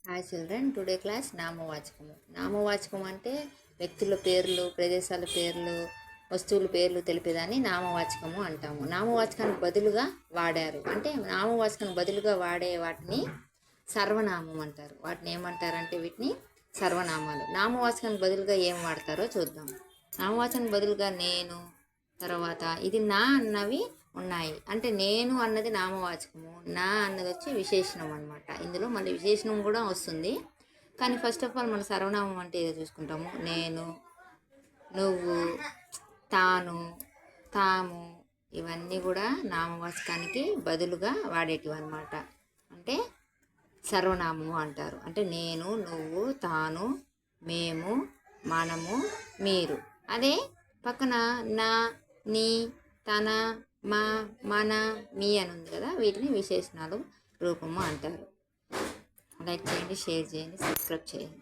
Hi children, today class నామవాచకము. నామవాచకం అంటే వ్యక్తుల పేర్లు, ప్రదేశాల పేర్లు, వస్తువుల పేర్లు తెలిపేదాన్ని నామవాచకము అంటాము. నామవాచకానికి బదులుగా వాడారు అంటే నామవాచకానికి బదులుగా వాడే వాటిని సర్వనామం అంటారు. వాటిని ఏమంటారంటే వీటిని సర్వనామాలు. నామవాచకానికి బదులుగా ఏం వాడతారో చూద్దాం. నామవాచకానికి బదులుగా నేను, తర్వాత ఇది నా అన్నవి ఉన్నాయి. అంటే నేను అన్నది నామవాచకము, నా అన్నది వచ్చి విశేషణం అనమాట. ఇందులో మళ్ళీ విశేషణం కూడా వస్తుంది. కానీ ఫస్ట్ ఆఫ్ ఆల్ మన సర్వనామం అంటే ఏదో చూసుకుంటాము. నేను, నువ్వు, తాను, తాము, ఇవన్నీ కూడా నామవాచకానికి బదులుగా వాడేటివి అనమాట. అంటే సర్వనామము అంటారు. అంటే నేను, నువ్వు, తాను, మేము, మనము, మీరు. అదే పక్కన నా, నీ, తన, మా, మన, మీ అని ఉంది కదా, వీటిని విశేషణాలు రూపము అంటారు. లైక్ చేయండి, షేర్ చేయండి, సబ్స్క్రైబ్ చేయండి.